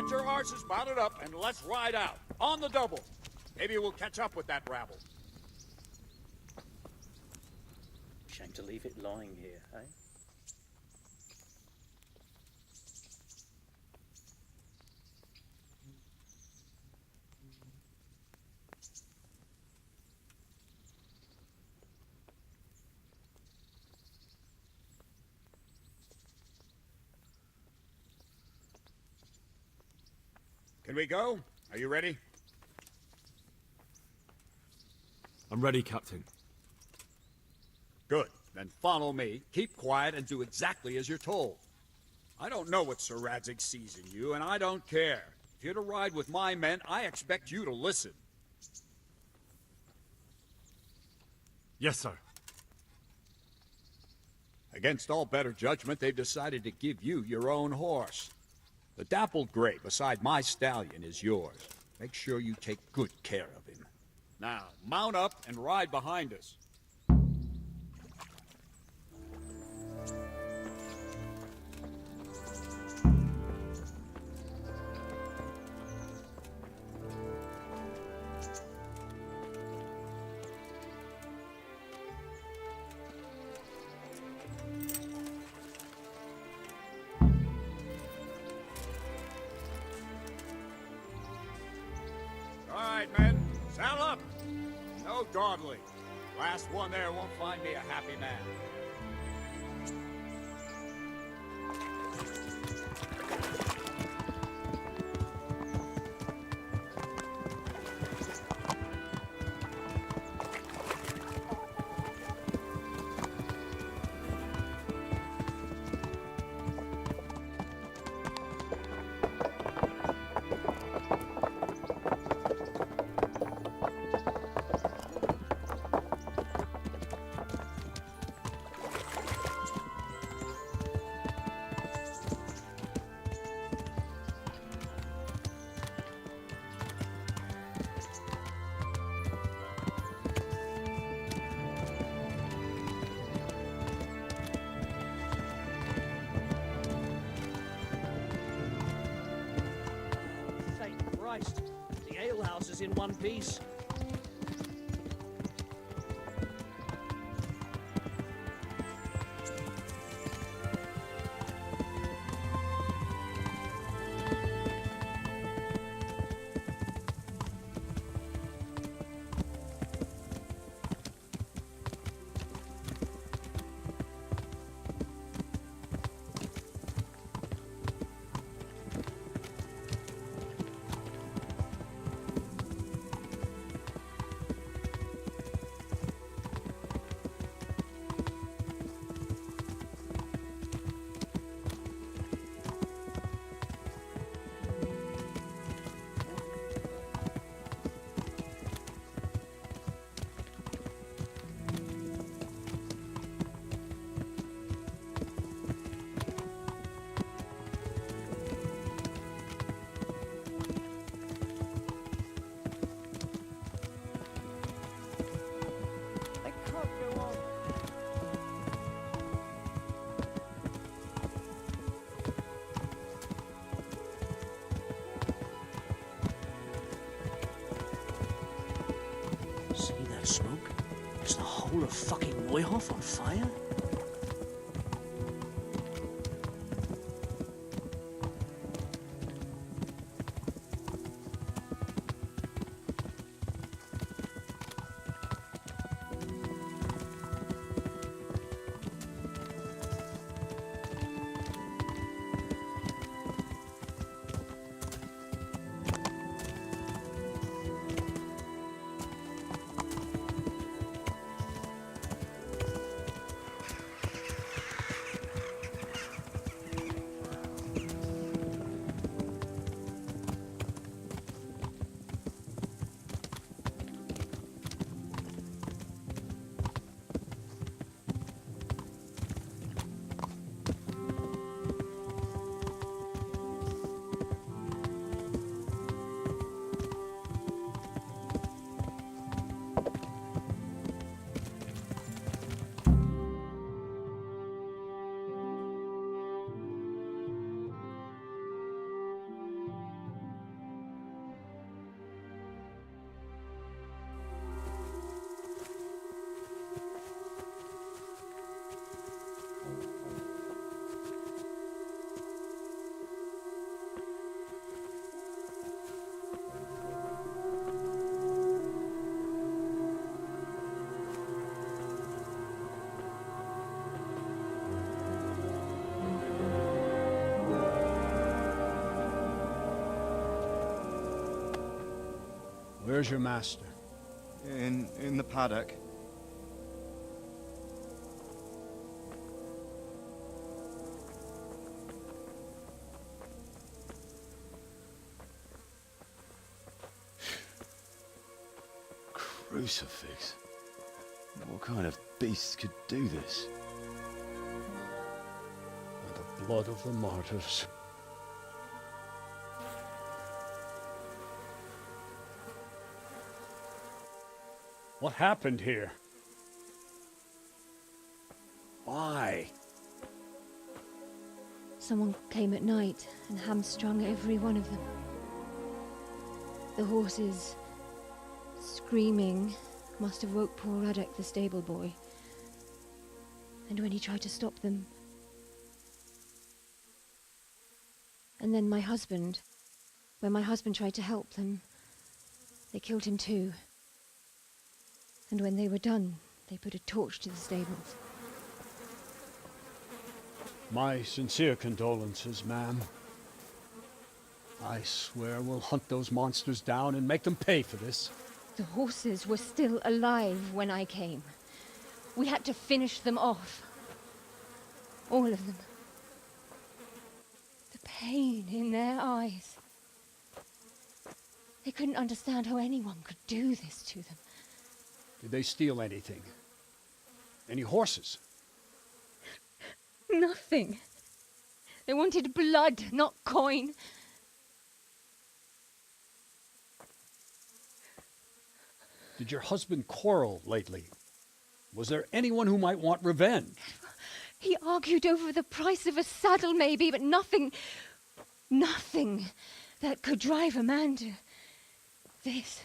Get your horses mounted up and let's ride out. On the double. Maybe we'll catch up with that rabble. Shame to leave it lying here, eh? Can we go? Are you ready? I'm ready, Captain. Good. Then follow me. Keep quiet and do exactly as you're told. I don't know what Sir Radzig sees in you, and I don't care. If you're to ride with my men, I expect you to listen. Yes, sir. Against all better judgment, they've decided to give you your own horse. The dappled gray beside my stallion is yours. Make sure you take good care of him. Now, mount up and ride behind us. All right, men, saddle up. No dawdling. Last one there won't find me a happy man. Thank Christ. The alehouse is in one piece. I can't go on. See that smoke? Is the whole of fucking Neuhof on fire? Where's your master? In the paddock. Crucifix? What kind of beast could do this? By the blood of the martyrs. What happened here? Why? Someone came at night and hamstrung every one of them. The horses, screaming, must have woke poor Radek, the stable boy. And when he tried to stop them... And then my husband. When my husband tried to help them, they killed him too. And when they were done, they put a torch to the stables. My sincere condolences, ma'am. I swear we'll hunt those monsters down and make them pay for this. The horses were still alive when I came. We had to finish them off. All of them. The pain in their eyes. They couldn't understand how anyone could do this to them. Did they steal anything? Any horses? Nothing. They wanted blood, not coin. Did your husband quarrel lately? Was there anyone who might want revenge? He argued over the price of a saddle, maybe, but nothing that could drive a man to this.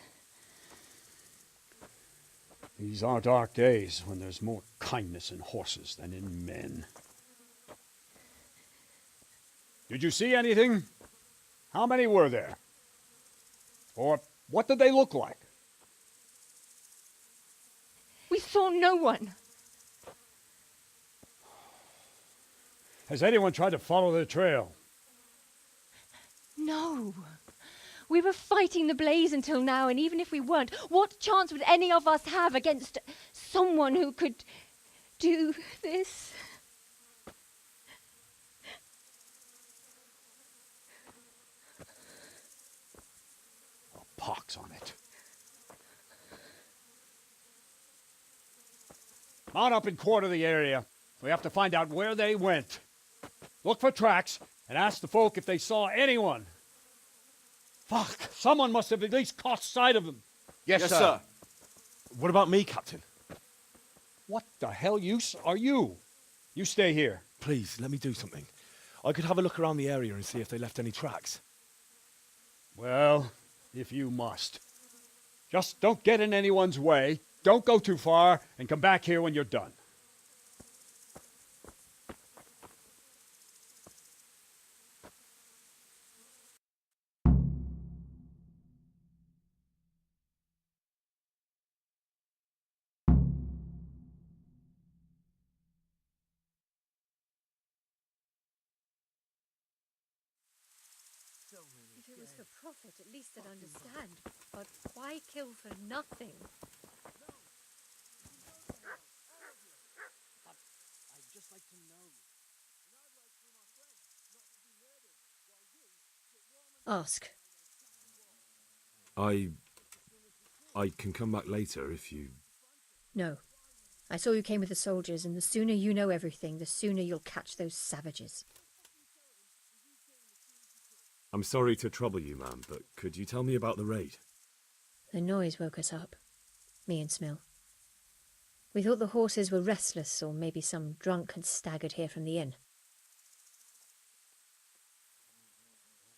These are dark days when there's more kindness in horses than in men. Did you see anything? How many were there? Or what did they look like? We saw no one. Has anyone tried to follow the trail? No. We were fighting the blaze until now, and even if we weren't, what chance would any of us have against someone who could do this? Oh, pox on it. Mount up and quarter the area. We have to find out where they went. Look for tracks and ask the folk if they saw anyone. Fuck! Someone must have at least caught sight of them. Yes, sir. What about me, Captain? What the hell use are you? You stay here. Please, let me do something. I could have a look around the area and see if they left any tracks. Well, if you must. Just don't get in anyone's way, don't go too far, and come back here when you're done. If it was for profit, at least they'd understand. But why kill for nothing? I'd just like to know. Ask. I can come back later if you... No. I saw you came with the soldiers, and the sooner you know everything, the sooner you'll catch those savages. I'm sorry to trouble you, ma'am, but could you tell me about the raid? The noise woke us up. Me and Smill. We thought the horses were restless, or maybe some drunk had staggered here from the inn.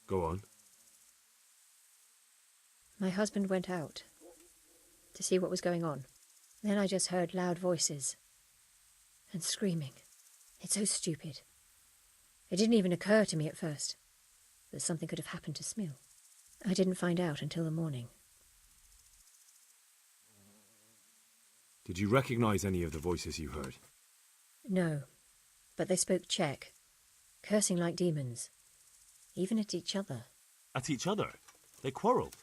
Go on. My husband went out to see what was going on. Then I just heard loud voices and screaming. It's so stupid. It didn't even occur to me at first that something could have happened to Smill. I didn't find out until the morning. Did you recognize any of the voices you heard? No, but they spoke Czech, cursing like demons, even at each other. At each other? They quarrelled?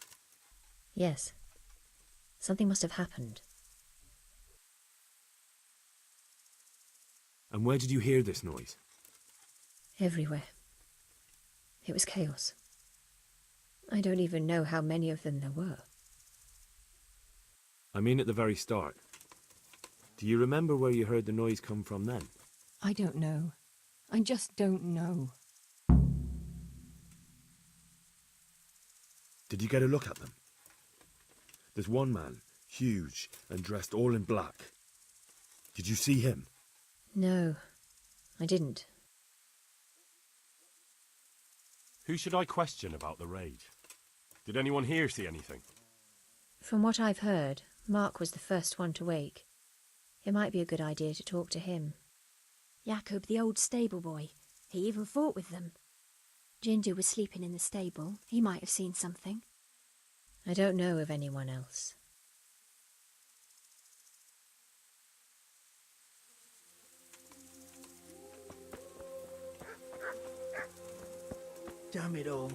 Yes, Something must have happened. And where did you hear this noise? Everywhere. It was chaos. I don't even know how many of them there were. I mean at the very start. Do you remember where you heard the noise come from then? I don't know. I just don't know. Did you get a look at them? There's one man, huge and dressed all in black. Did you see him? No, I didn't. Who should I question about the raid? Did anyone here see anything? From what I've heard, Mark was the first one to wake. It might be a good idea to talk to him. Jacob, the old stable boy. He even fought with them. Ginger was sleeping in the stable. He might have seen something. I don't know of anyone else. Damn it all.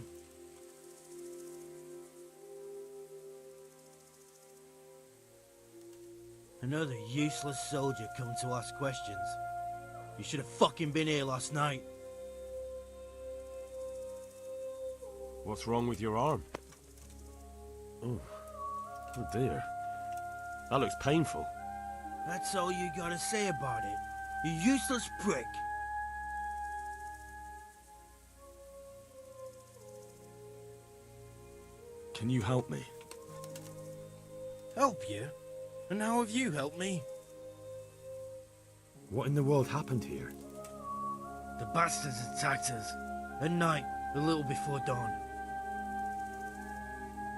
Another useless soldier coming to ask questions. You should have fucking been here last night. What's wrong with your arm? Oh dear. That looks painful. That's all you gotta say about it. You useless prick. Can you help me? Help you? And how have you helped me? What in the world happened here? The bastards attacked us. At night, a little before dawn.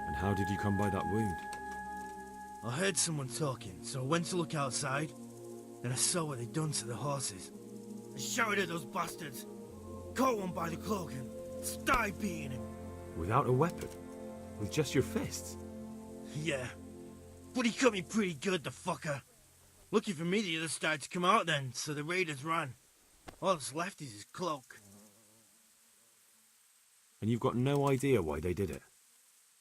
And how did you come by that wound? I heard someone talking, so I went to look outside. Then I saw what they'd done to the horses. I shouted at those bastards. Caught one by the cloak and started beating him. Without a weapon? With just your fists? Yeah. But he cut me pretty good, the fucker. Lucky for me, the others started to come out then, so the raiders ran. All that's left is his cloak. And you've got no idea why they did it?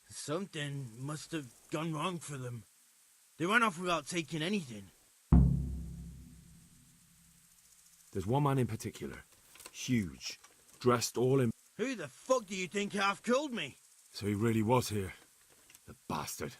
Something must have gone wrong for them. They ran off without taking anything. There's one man in particular. Huge. Dressed all in... Who the fuck do you think half killed me? So he really was here. The bastard.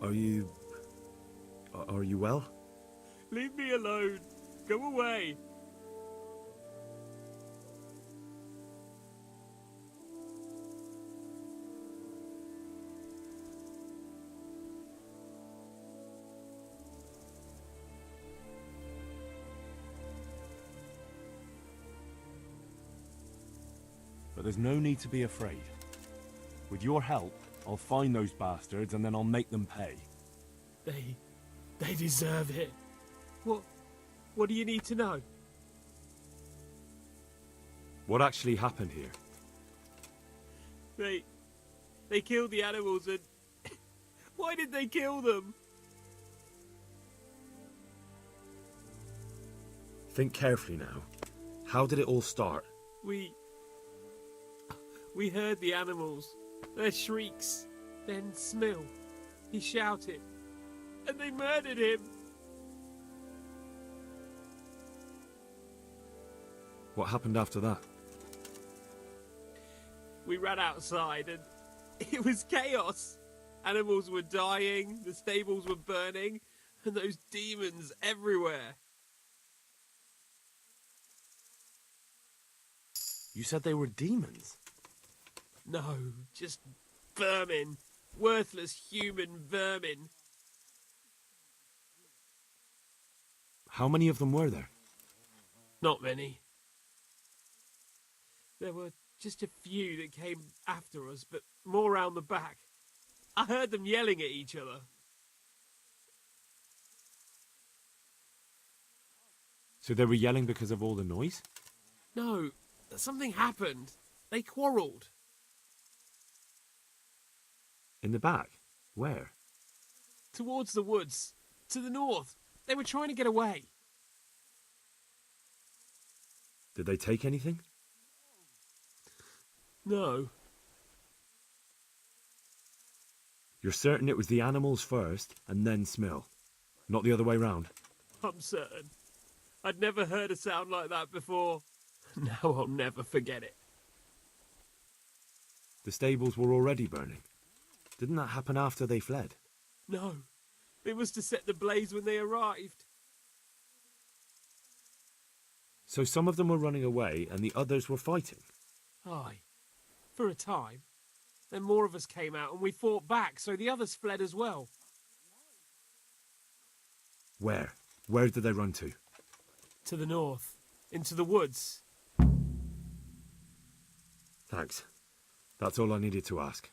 Are you well? Leave me alone. Go away. but there's no need to be afraid. With your help, I'll find those bastards and then I'll make them pay. They deserve it. What do you need to know? What actually happened here? They killed the animals and... Why did they kill them? Think carefully now. How did it all start? We heard the animals, their shrieks, then Smill. He shouted, and they murdered him. What happened after that? We ran outside and it was chaos. Animals were dying, the stables were burning, and those demons everywhere. You said they were demons? No, just vermin. Worthless human vermin. How many of them were there? Not many. There were just a few that came after us, but more round the back. I heard them yelling at each other. So they were yelling because of all the noise? No, something happened. They quarrelled. In the back? Where? Towards the woods. To the north. They were trying to get away. Did they take anything? No. You're certain it was the animals first, and then Smill? Not the other way round? I'm certain. I'd never heard a sound like that before. Now I'll never forget it. The stables were already burning. Didn't that happen after they fled? No. It was to set the blaze when they arrived. So some of them were running away, and the others were fighting? Aye. For a time. Then more of us came out and we fought back, so the others fled as well. Where? Where did they run to? To the north. Into the woods. Thanks. That's all I needed to ask.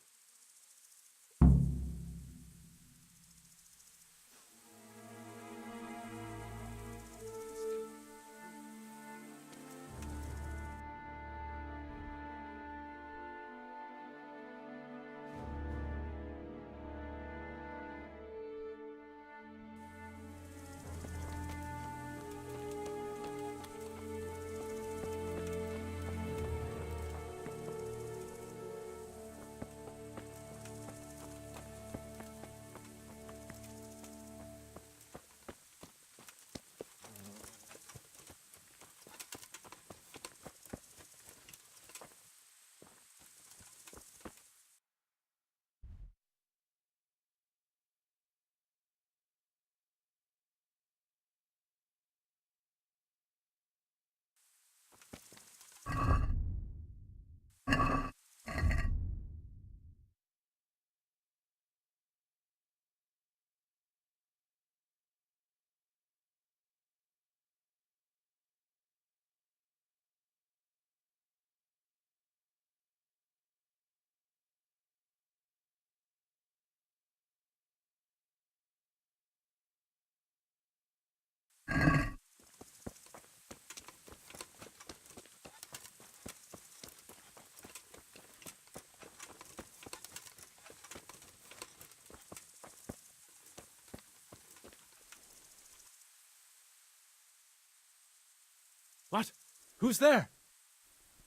What? Who's there?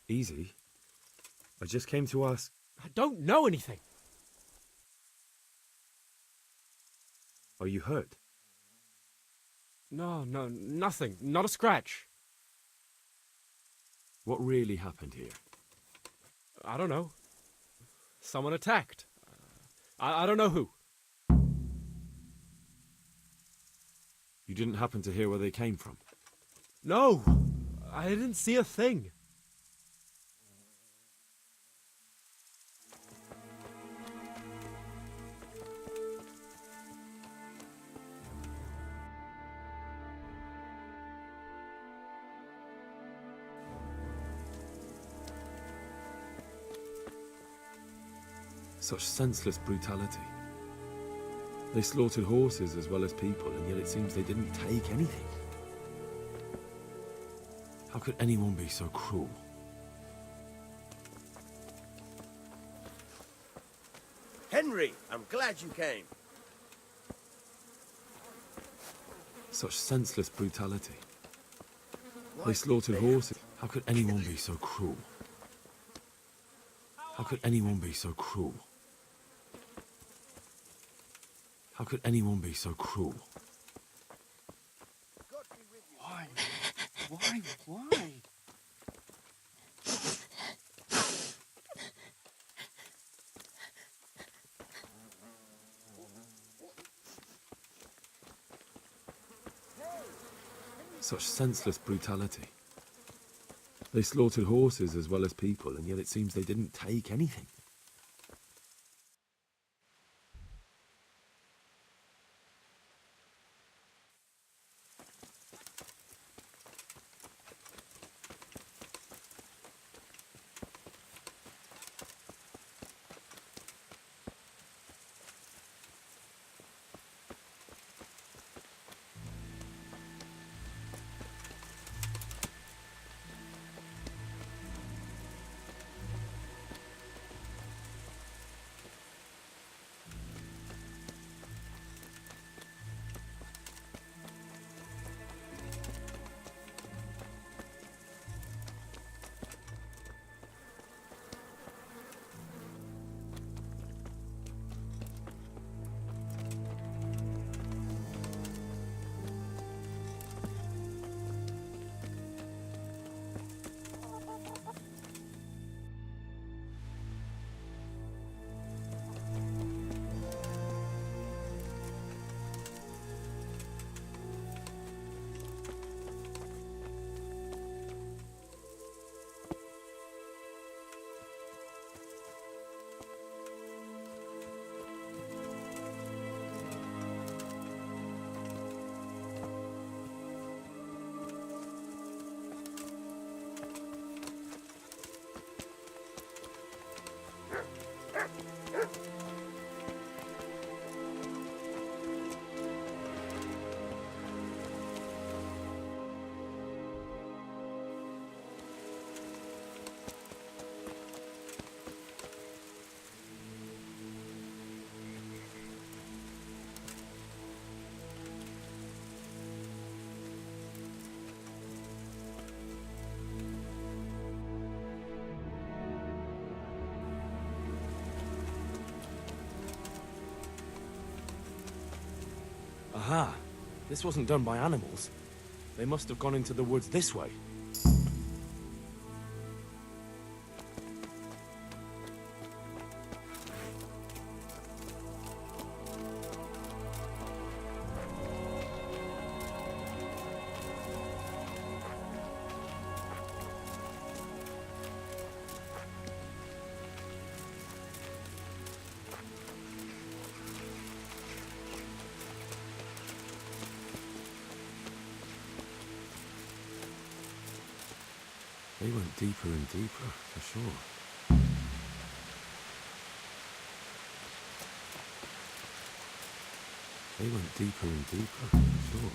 Easy. I just came to ask... I don't know anything. Are you hurt? No, nothing. Not a scratch. What really happened here? I don't know. Someone attacked. I don't know who. You didn't happen to hear where they came from? No, I didn't see a thing. Such senseless brutality. They slaughtered horses as well as people, and yet it seems they didn't take anything. How could anyone be so cruel? Henry, I'm glad you came. Such senseless brutality. They slaughtered horses. How could anyone be so cruel? How could anyone be so cruel? How could anyone be so cruel? Why? Why? Such senseless brutality. They slaughtered horses as well as people, and yet it seems they didn't take anything. Aha! This wasn't done by animals. They must have gone into the woods this way. They went deeper and deeper, for sure. They went deeper and deeper, for sure.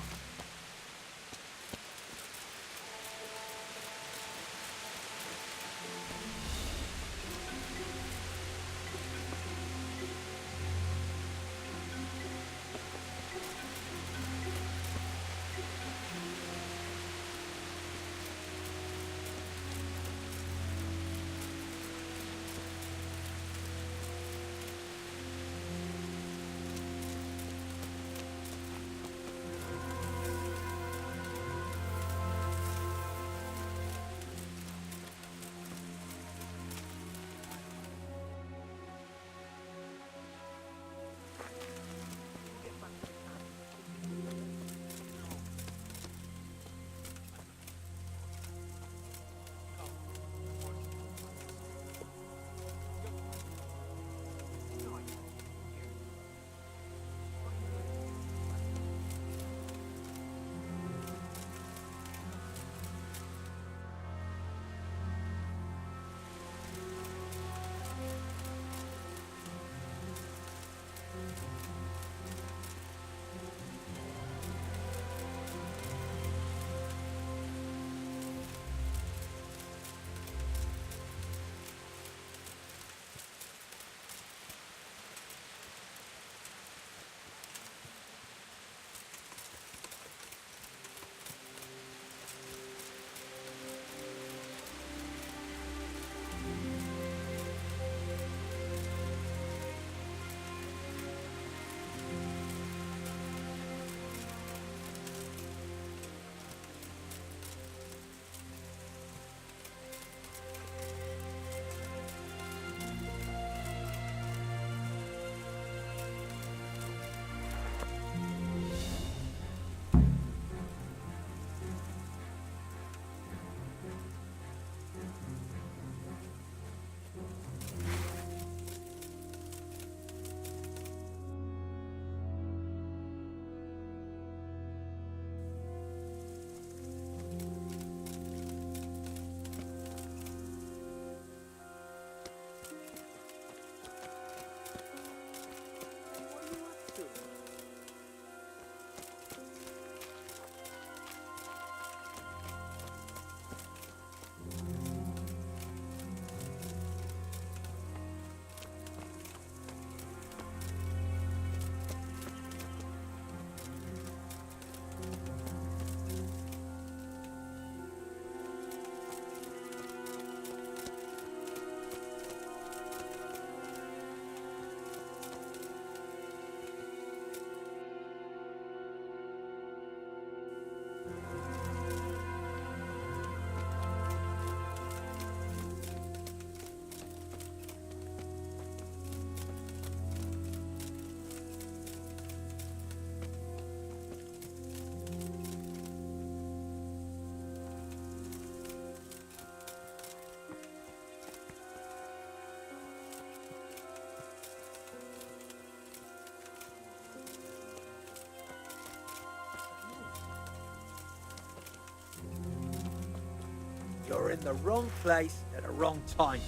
in the wrong place at the wrong time.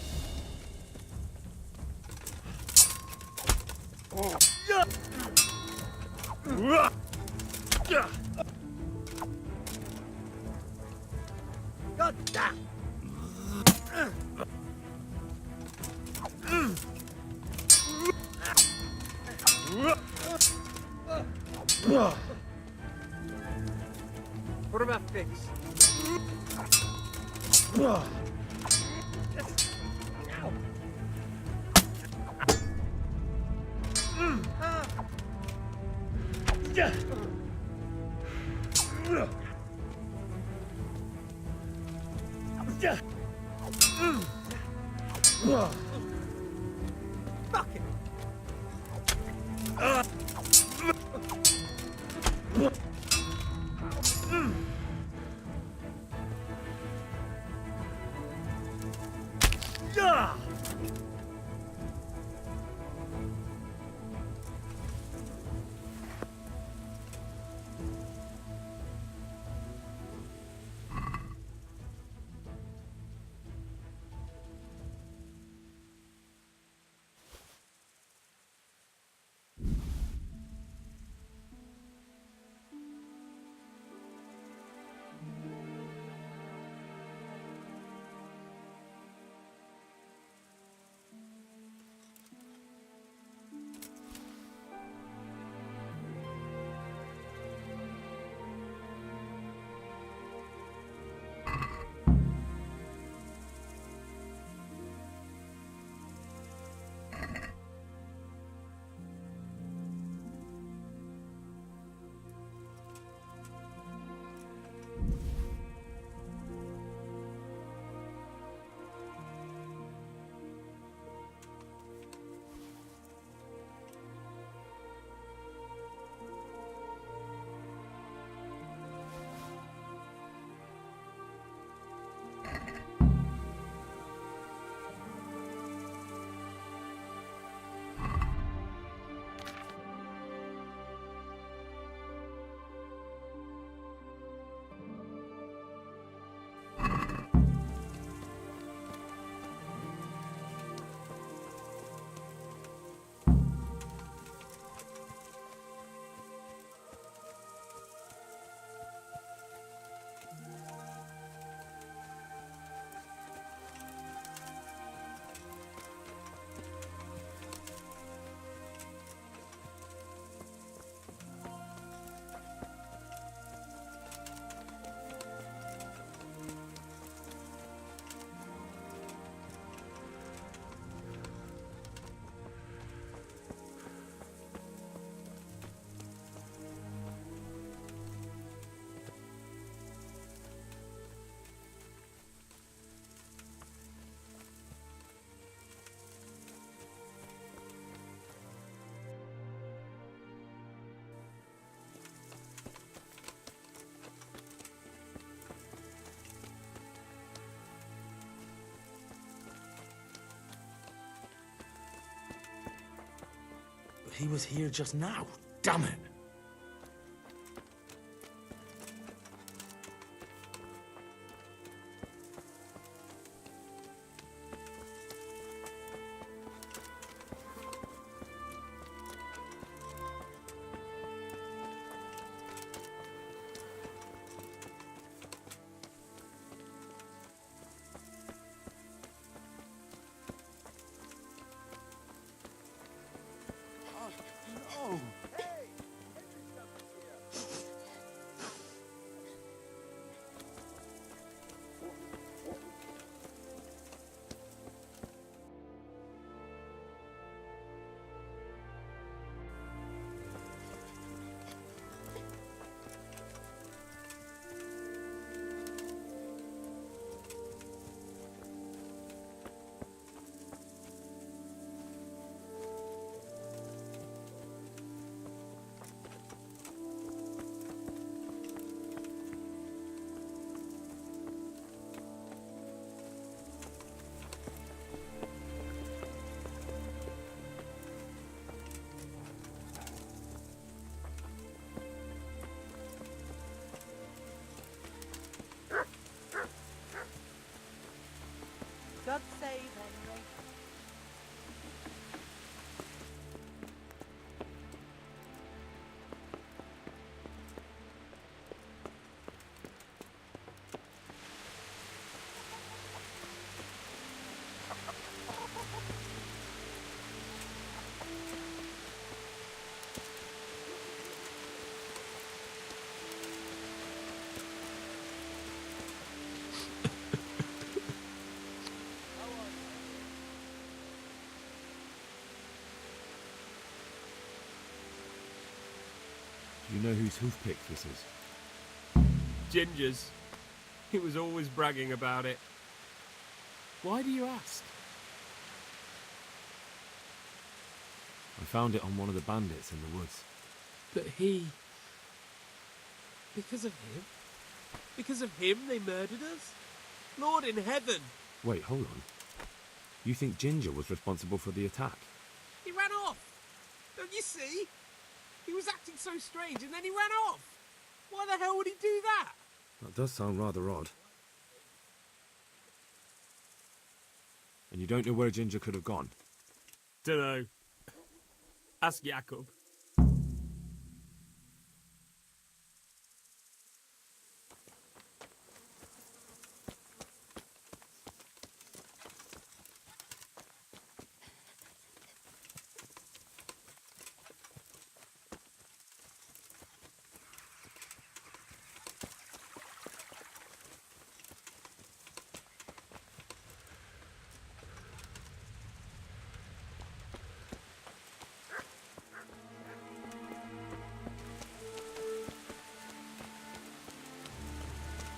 God damn! What about fix? Ow. Fuck it. He was here just now. Damn it! you know whose hoof-pick this is? Ginger's. He was always bragging about it. Why do you ask? I found it on one of the bandits in the woods. But he... Because of him? Because of him they murdered us? Lord in heaven! Wait, hold on. You think Ginger was responsible for the attack? He ran off! Don't you see? He was acting so strange and then he ran off! Why the hell would he do that? That does sound rather odd. And you don't know where Ginger could have gone? Dunno. Ask Jakob.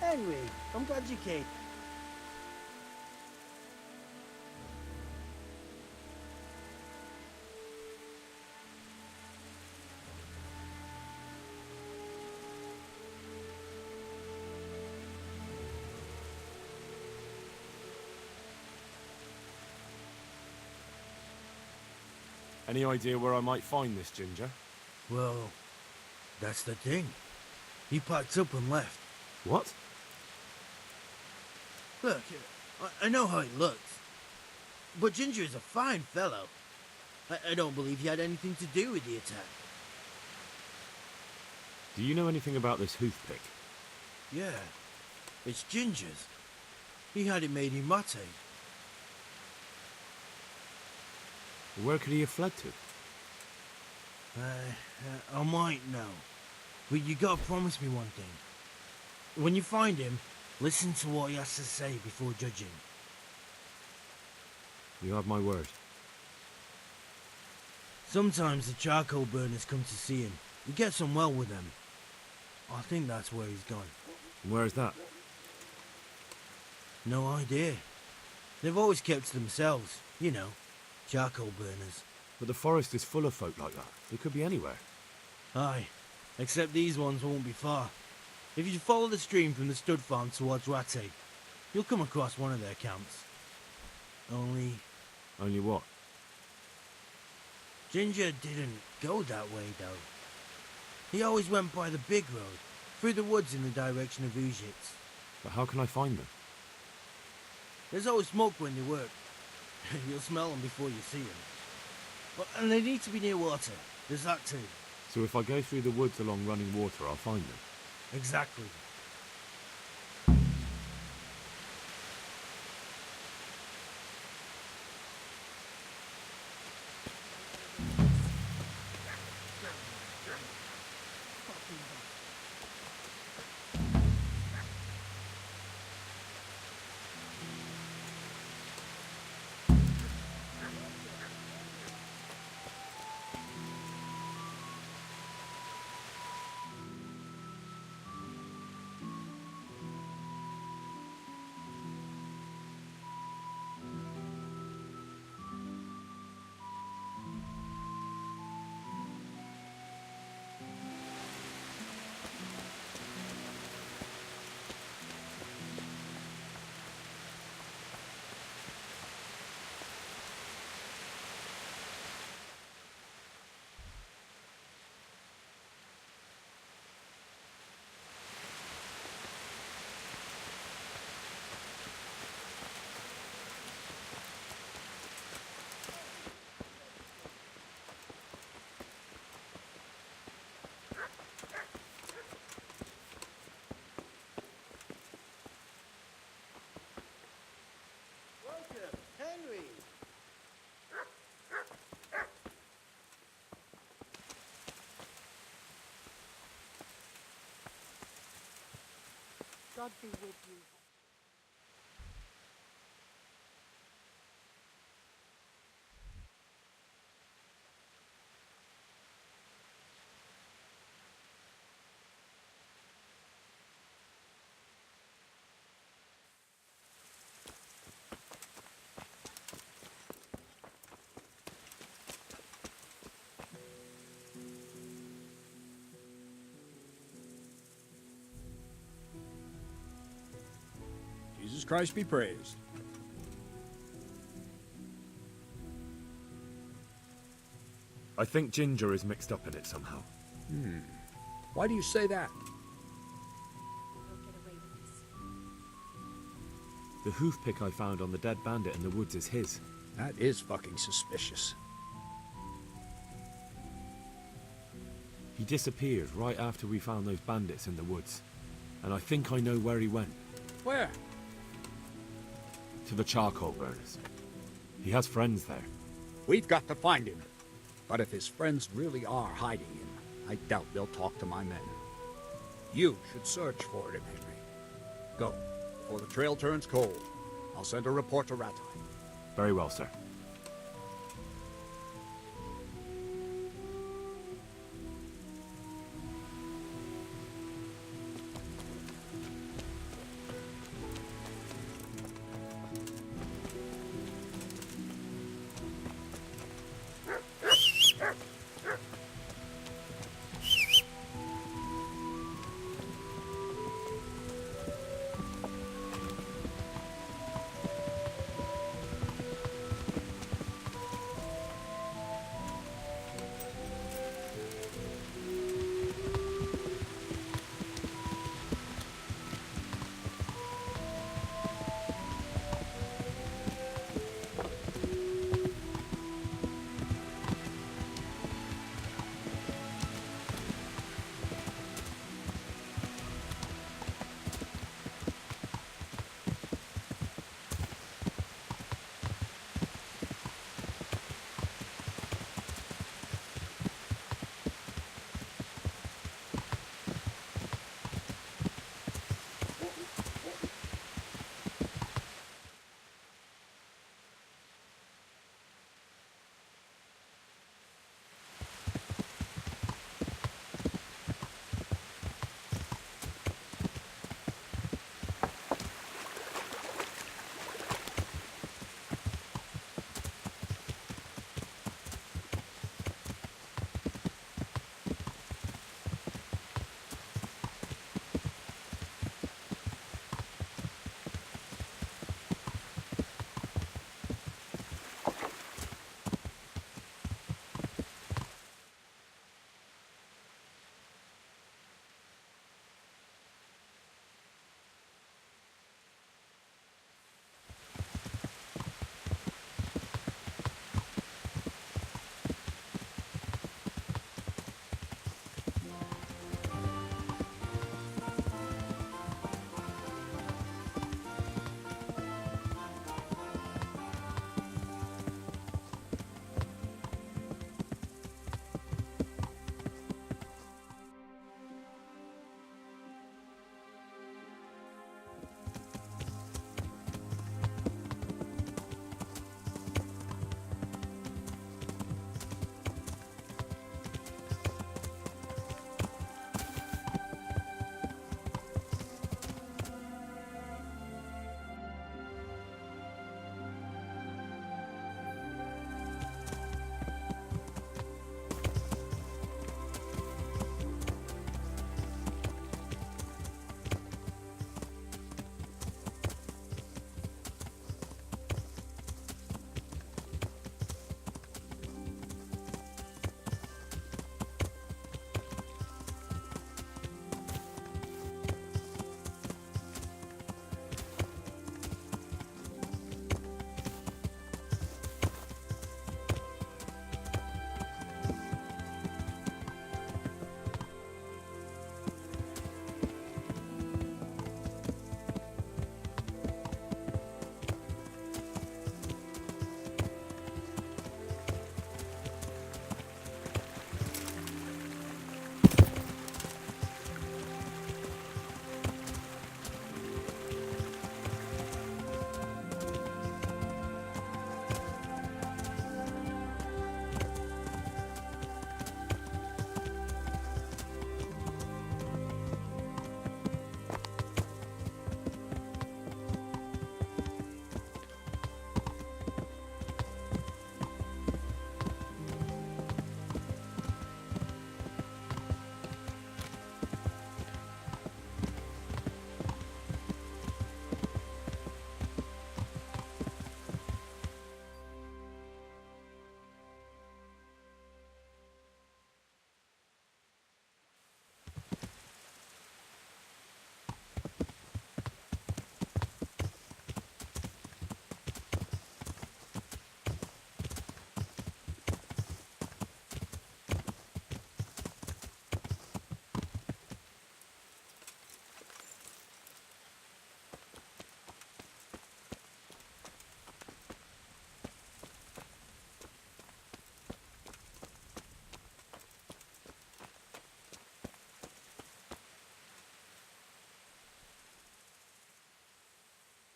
Henry, I'm glad you came. Any idea where I might find this Ginger? Well, that's the thing. He packed up and left. What? Look, I know how he looks, but Ginger is a fine fellow. I don't believe he had anything to do with the attack. Do you know anything about this hoof-pick? Yeah, it's Ginger's. He had it made in mate. Where could he have fled to? I might know, but you gotta promise me one thing. When you find him, listen to what he has to say before judging. You have my word. Sometimes the charcoal burners come to see him. He gets on well with them. I think that's where he's gone. Where is that? No idea. They've always kept to themselves, you know, charcoal burners. But the forest is full of folk like that. They could be anywhere. Aye, except these ones won't be far. If you follow the stream from the stud farm towards Rate, you'll come across one of their camps. Only what? Ginger didn't go that way, though. He always went by the big road, through the woods in the direction of Uzhitz. But how can I find them? There's always smoke when they work. You'll smell them before you see them. And they need to be near water. There's that too. So if I go through the woods along running water, I'll find them? Exactly. Henry! God be with you. Jesus Christ be praised. I think Ginger is mixed up in it somehow. Why do you say that? The hoof pick I found on the dead bandit in the woods is his. That is fucking suspicious. He disappeared right after we found those bandits in the woods. And I think I know where he went. Where? To the charcoal burners. He has friends there. We've got to find him. But if his friends really are hiding him, I doubt they'll talk to my men. You should search for him, Henry. Go, before the trail turns cold. I'll send a report to Rattay. Very well, sir.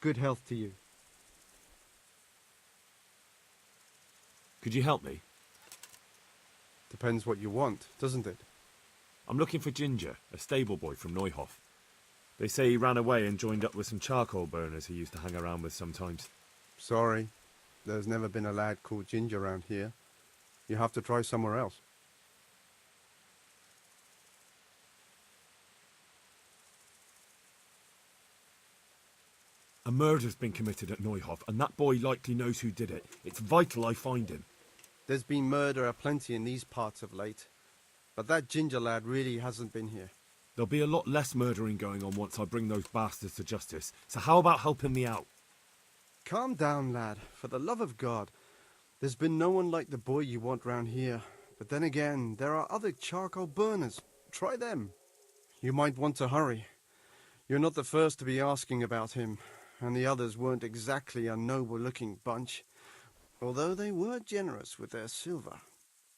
Good health to you. Could you help me? Depends what you want, doesn't it? I'm looking for Ginger, a stable boy from Neuhof. They say he ran away and joined up with some charcoal burners he used to hang around with sometimes. Sorry, there's never been a lad called Ginger around here. You have to try somewhere else. A murder's been committed at Neuhof, and that boy likely knows who did it. It's vital I find him. There's been murder aplenty in these parts of late, but that Ginger lad really hasn't been here. There'll be a lot less murdering going on once I bring those bastards to justice, so how about helping me out? Calm down, lad, for the love of God. There's been no one like the boy you want round here, but then again, there are other charcoal burners. Try them. You might want to hurry. You're not the first to be asking about him, and the others weren't exactly a noble-looking bunch, although they were generous with their silver.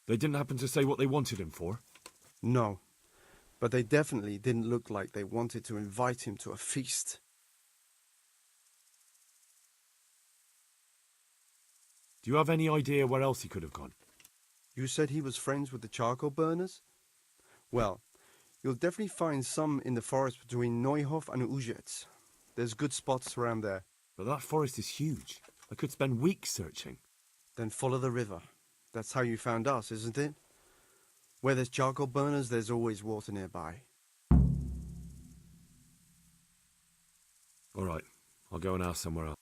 They didn't happen to say what they wanted him for? No, but they definitely didn't look like they wanted to invite him to a feast. Do you have any idea where else he could have gone? You said he was friends with the charcoal burners? Well, you'll definitely find some in the forest between Neuhof and Uzets. There's good spots around there. But that forest is huge. I could spend weeks searching. Then follow the river. That's how you found us, isn't it? Where there's charcoal burners, there's always water nearby. All right, I'll go and ask somewhere else.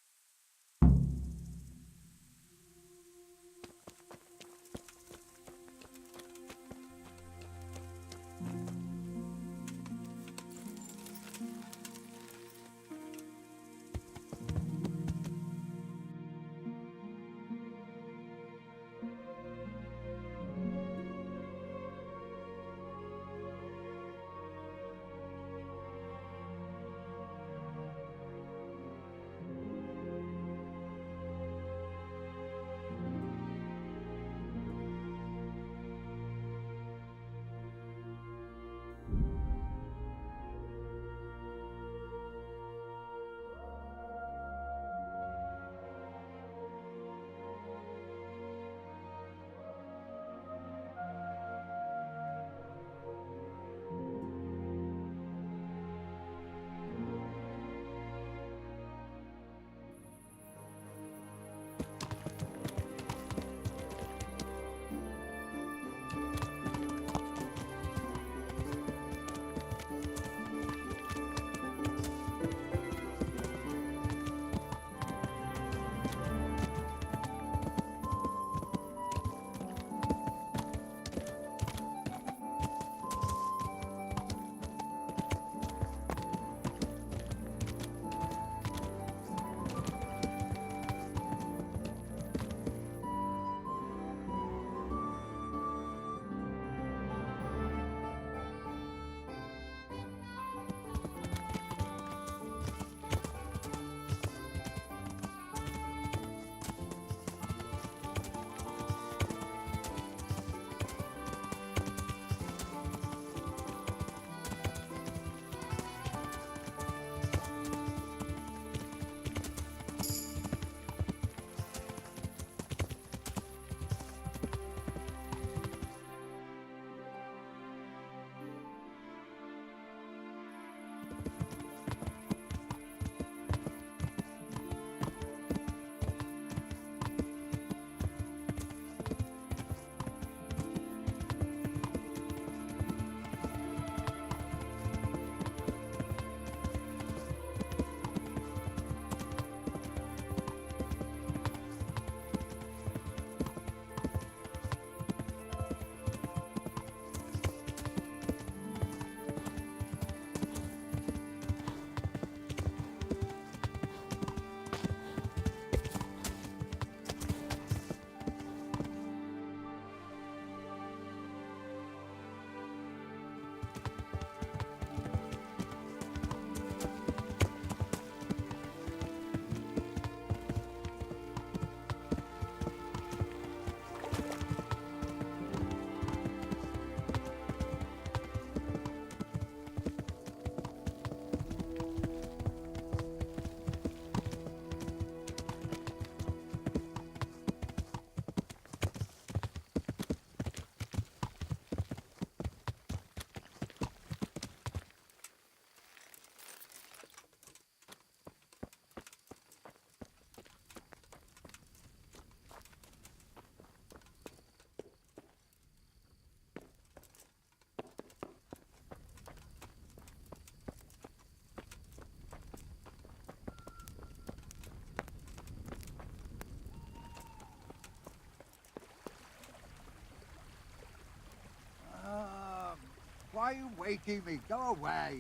Why are you waking me? Go away.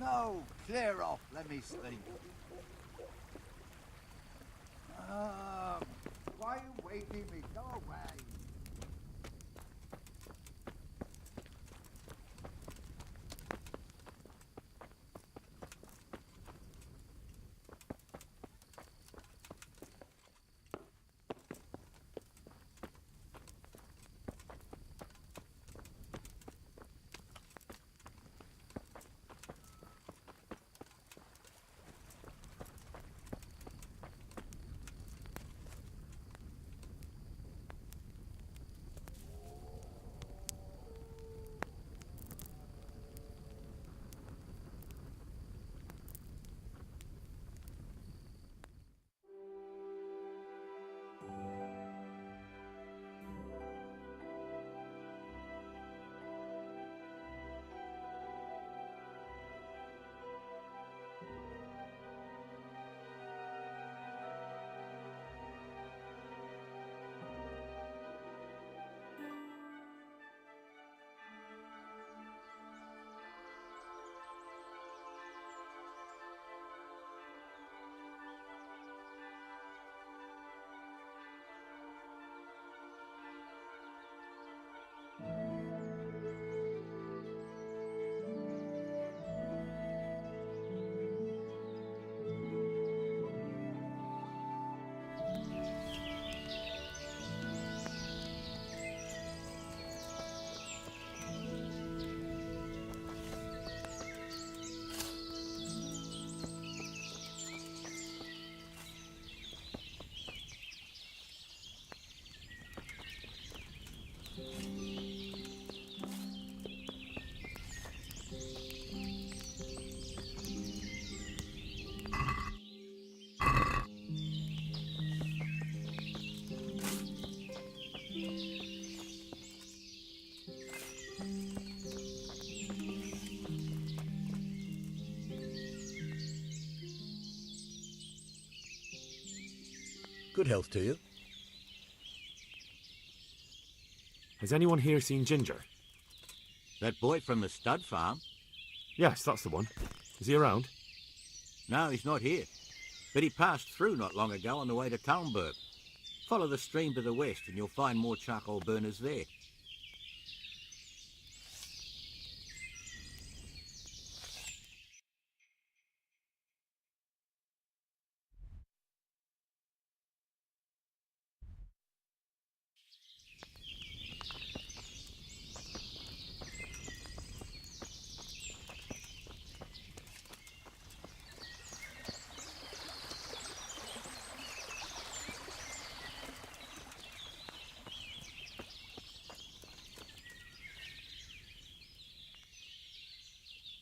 No, clear off. Let me sleep. Why are you waking me? Go away. Good health to you. Has anyone here seen Ginger? That boy from the stud farm? Yes, that's the one. Is he around? No, he's not here. But he passed through not long ago on the way to Talmberg. Follow the stream to the west and you'll find more charcoal burners there.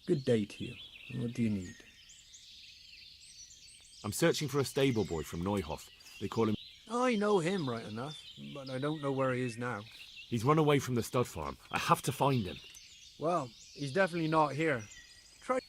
Good day to you. What do you need? I'm searching for a stable boy from Neuhof. They call him... I know him right enough, but I don't know where he is now. He's run away from the stud farm. I have to find him. Well, he's definitely not here. Try...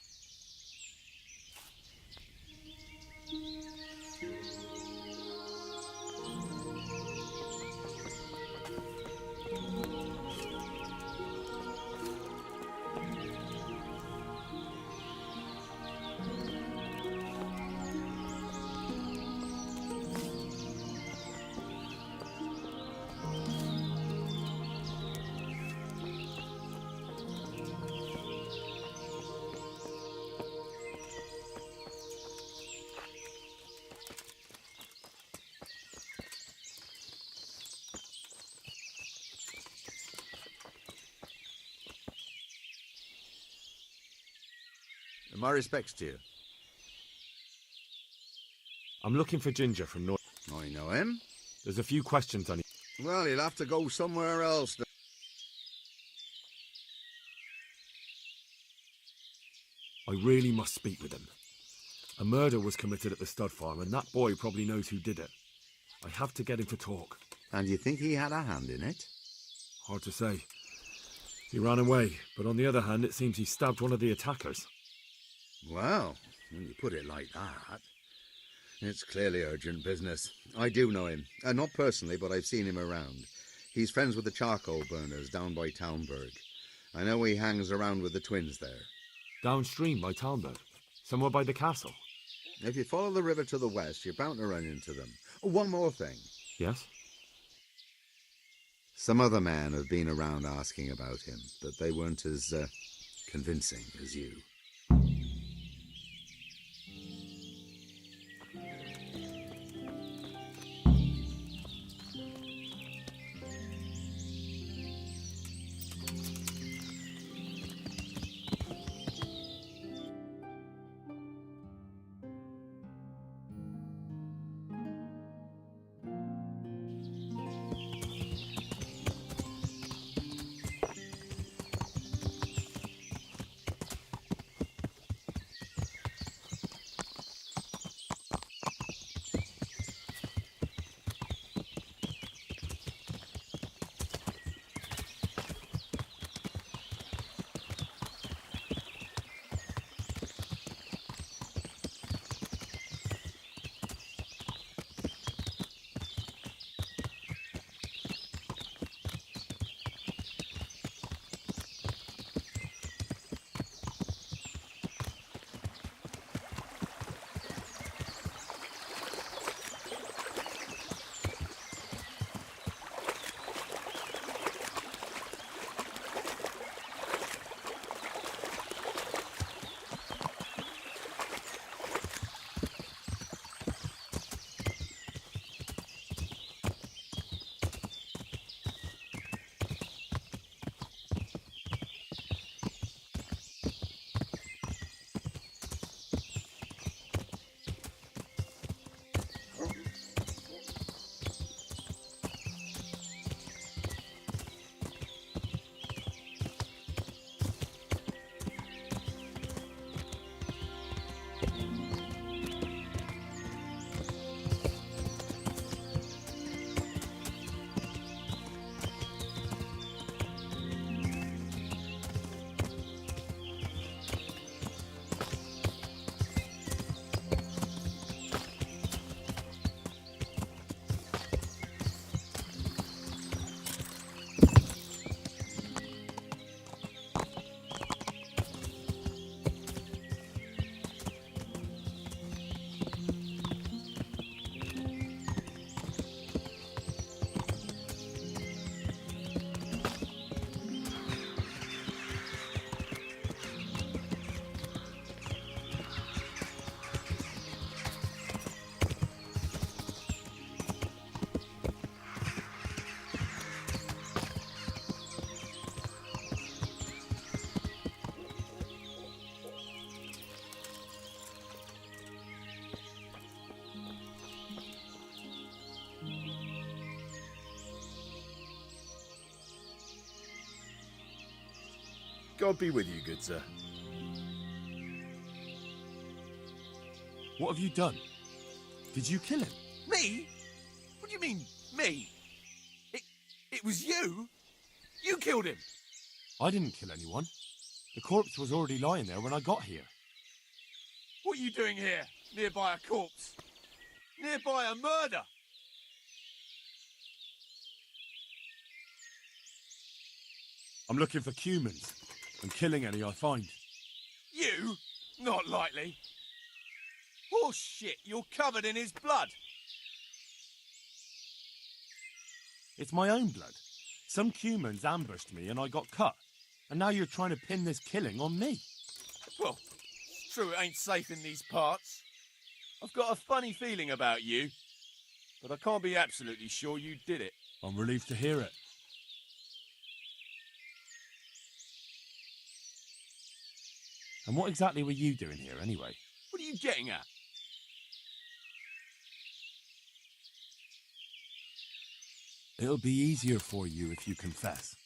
My respects to you. I'm looking for Ginger from North. I know him. There's a few questions I need. Well, he'll have to go somewhere else. I really must speak with him. A murder was committed at the stud farm, and that boy probably knows who did it. I have to get him to talk. And you think he had a hand in it? Hard to say. He ran away, but on the other hand, it seems he stabbed one of the attackers. Well, when you put it like that, it's clearly urgent business. I do know him. Not personally, but I've seen him around. He's friends with the charcoal burners down by Townburg. I know he hangs around with the twins there. Downstream by Townburg? Somewhere by the castle? If you follow the river to the west, you're bound to run into them. Oh, one more thing. Yes? Some other men have been around asking about him, but they weren't as convincing as you. God be with you, good sir. What have you done? Did you kill him? Me? What do you mean, me? It was you? You killed him? I didn't kill anyone. The corpse was already lying there when I got here. What are you doing here, nearby a corpse? Nearby a murder? I'm looking for humans and killing any I find. You? Not likely. Horse shit, you're covered in his blood. It's my own blood. Some humans ambushed me and I got cut. And now you're trying to pin this killing on me. Well, it's true it ain't safe in these parts. I've got a funny feeling about you, but I can't be absolutely sure you did it. I'm relieved to hear it. And what exactly were you doing here anyway? What are you getting at? It'll be easier for you if you confess.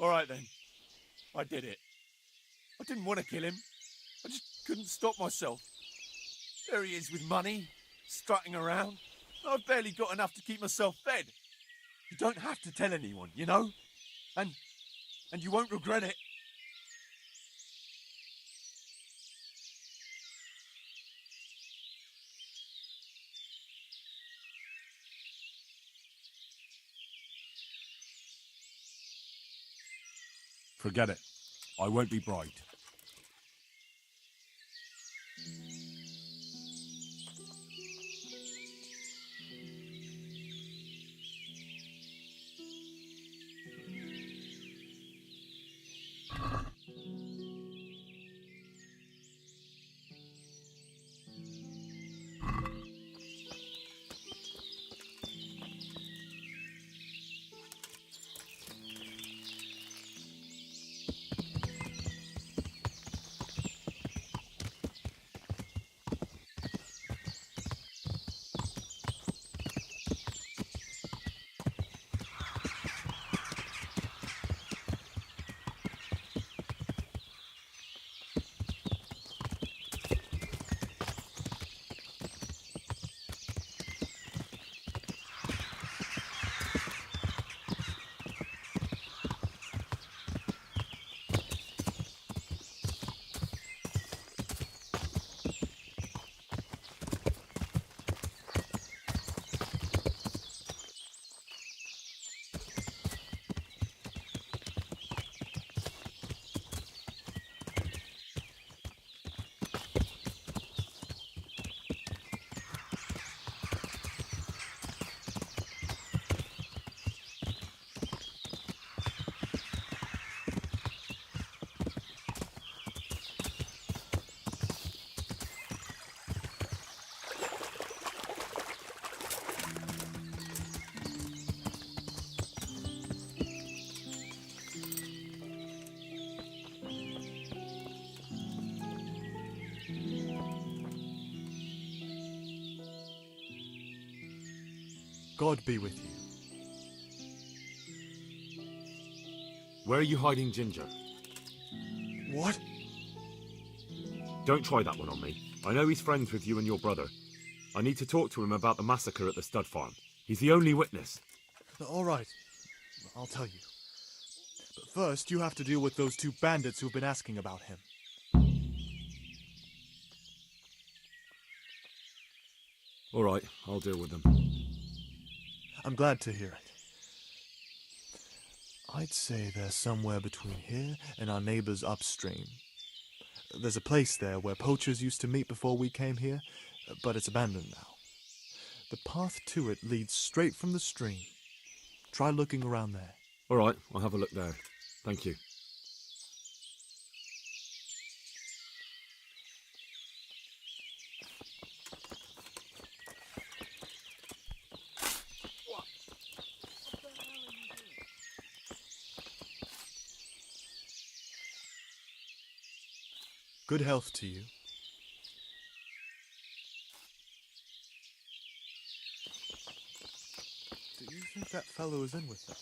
All right then. I did it. I didn't want to kill him. I just couldn't stop myself. There he is with money, strutting around. I've barely got enough to keep myself fed. You don't have to tell anyone, you know? And you won't regret it. Forget it. I won't be bribed. God be with you. Where are you hiding Ginger? What? Don't try that one on me. I know he's friends with you and your brother. I need to talk to him about the massacre at the stud farm. He's the only witness. All right. I'll tell you. But first, you have to deal with those two bandits who've been asking about him. All right, I'll deal with them. I'm glad to hear it. I'd say they're somewhere between here and our neighbors upstream. There's a place there where poachers used to meet before we came here, but it's abandoned now. The path to it leads straight from the stream. Try looking around there. All right, I'll have a look there. Thank you. Good health to you. Do you think that fellow is in with them?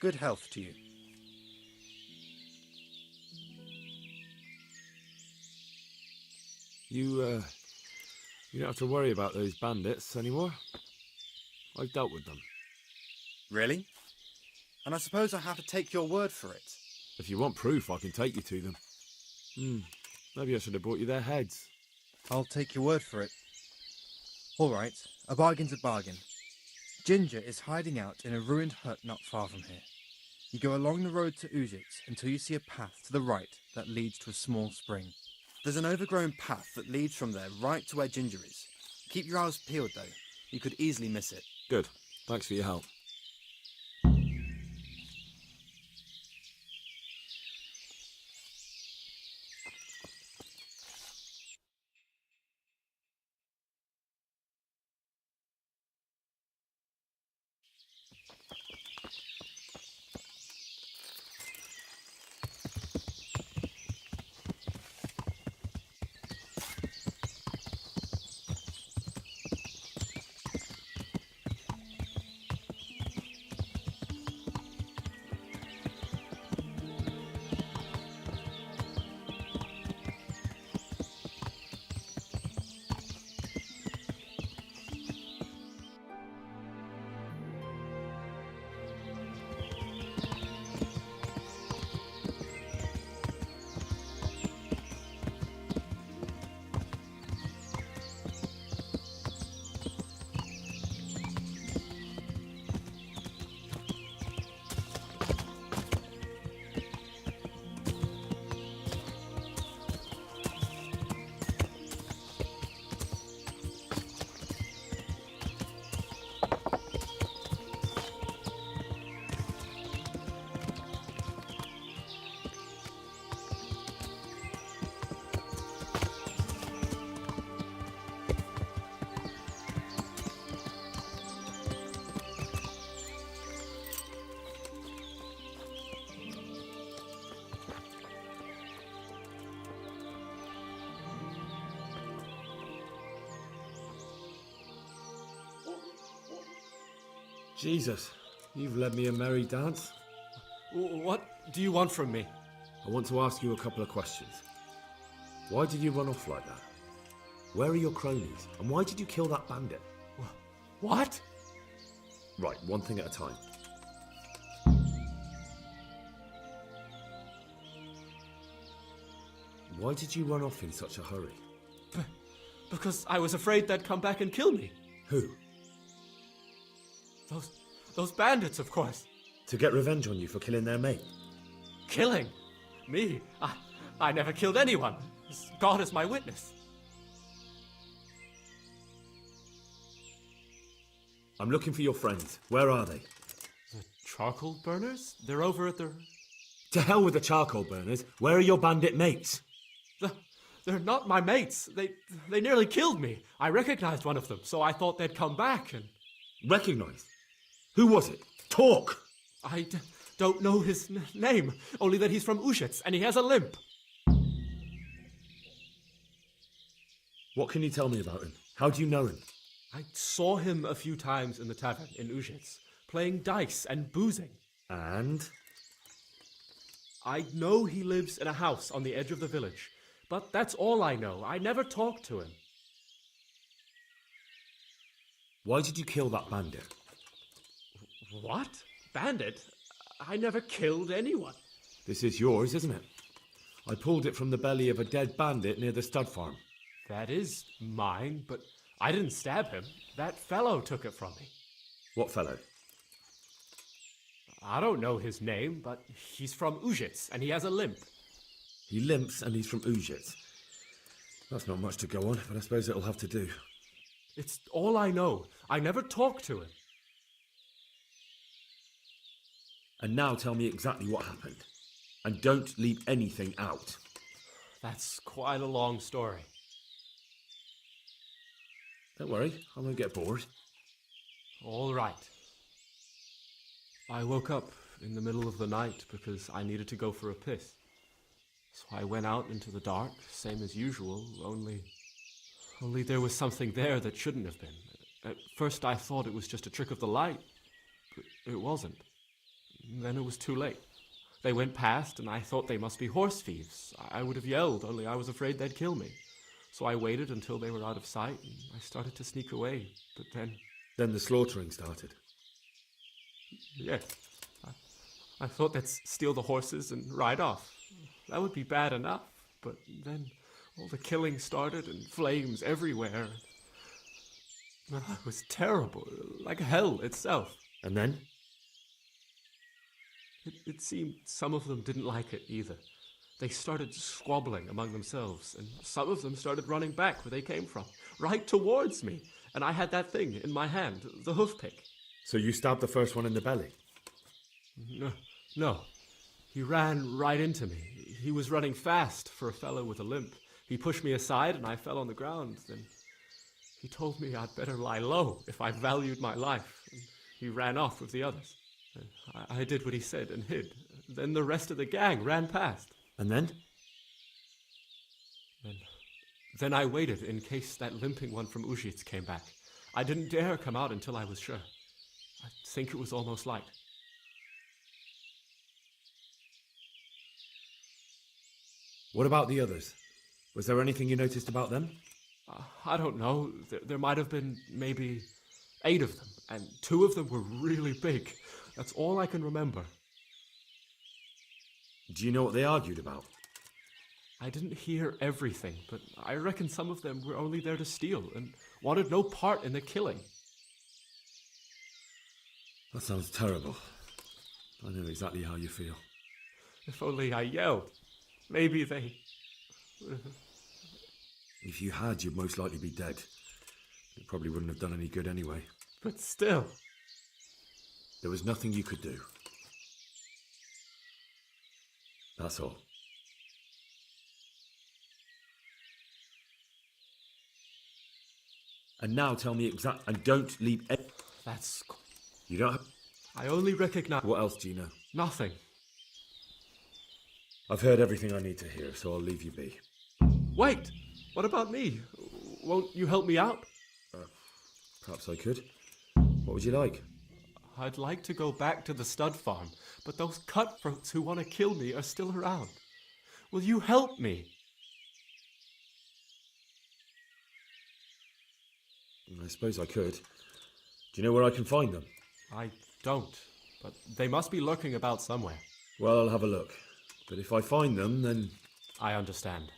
Good health to you. You don't have to worry about those bandits anymore. I've dealt with them. Really? And I suppose I have to take your word for it. If you want proof, I can take you to them. Maybe I should have brought you their heads. I'll take your word for it. All right, a bargain's a bargain. Ginger is hiding out in a ruined hut not far from here. You go along the road to Uzits until you see a path to the right that leads to a small spring. There's an overgrown path that leads from there right to where Ginger is. Keep your eyes peeled, though. You could easily miss it. Good. Thanks for your help. Jesus, you've led me a merry dance. What do you want from me? I want to ask you a couple of questions. Why did you run off like that? Where are your cronies? And why did you kill that bandit? What? Right, one thing at a time. Why did you run off in such a hurry? Because I was afraid they'd come back and kill me. Who? Those bandits, of course. To get revenge on you for killing their mate? Killing? Me? I never killed anyone. God is my witness. I'm looking for your friends. Where are they? The charcoal burners? They're over at the... To hell with the charcoal burners. Where are your bandit mates? They're not my mates. They nearly killed me. I recognized one of them, so I thought they'd come back and... Recognized? Who was it? Talk! I don't know his name, only that he's from Uzits and he has a limp. What can you tell me about him? How do you know him? I saw him a few times in the tavern in Uzits, playing dice and boozing. And? I know he lives in a house on the edge of the village, but that's all I know. I never talked to him. Why did you kill that bandit? What? Bandit? I never killed anyone. This is yours, isn't it? I pulled it from the belly of a dead bandit near the stud farm. That is mine, but I didn't stab him. That fellow took it from me. What fellow? I don't know his name, but he's from Uzits, and he has a limp. He limps and he's from Uzits. That's not much to go on, but I suppose it'll have to do. It's all I know. I never talked to him. And now tell me exactly what happened. And don't leave anything out. That's quite a long story. Don't worry, I won't get bored. All right. I woke up in the middle of the night because I needed to go for a piss. So I went out into the dark, same as usual, only there was something there that shouldn't have been. At first I thought it was just a trick of the light, but it wasn't. then it was too late. They went past, and I thought they must be horse thieves. I would have yelled, only I was afraid they'd kill me. So I waited until they were out of sight, and I started to sneak away, but then... Then the slaughtering started. Yes. I thought they'd steal the horses and ride off. That would be bad enough, but then all the killing started and flames everywhere. It was terrible, like hell itself. And then? It seemed some of them didn't like it either. They started squabbling among themselves, and some of them started running back where they came from, right towards me. And I had that thing in my hand, the hoof pick. So you stabbed the first one in the belly? No. He ran right into me. He was running fast for a fellow with a limp. He pushed me aside and I fell on the ground. Then he told me I'd better lie low if I valued my life. And he ran off with the others. I did what he said and hid. Then the rest of the gang ran past. And then? Then I waited in case that limping one from Ubýc came back. I didn't dare come out until I was sure. I think it was almost light. What about the others? Was there anything you noticed about them? I don't know. There might have been maybe 8 of them, and 2 of them were really big. That's all I can remember. Do you know what they argued about? I didn't hear everything, but I reckon some of them were only there to steal and wanted no part in the killing. That sounds terrible. I know exactly how you feel. If only I yelled. Maybe they... If you had, you'd most likely be dead. It probably wouldn't have done any good anyway. But still... There was nothing you could do. That's all. And now tell me and don't leave That's... You don't have... I only recognize... What else do you know? Nothing. I've heard everything I need to hear, so I'll leave you be. Wait! What about me? Won't you help me out? Perhaps I could. What would you like? I'd like to go back to the stud farm, but those cutthroats who want to kill me are still around. Will you help me? I suppose I could. Do you know where I can find them? I don't, but they must be lurking about somewhere. Well, I'll have a look. But if I find them, then... I understand.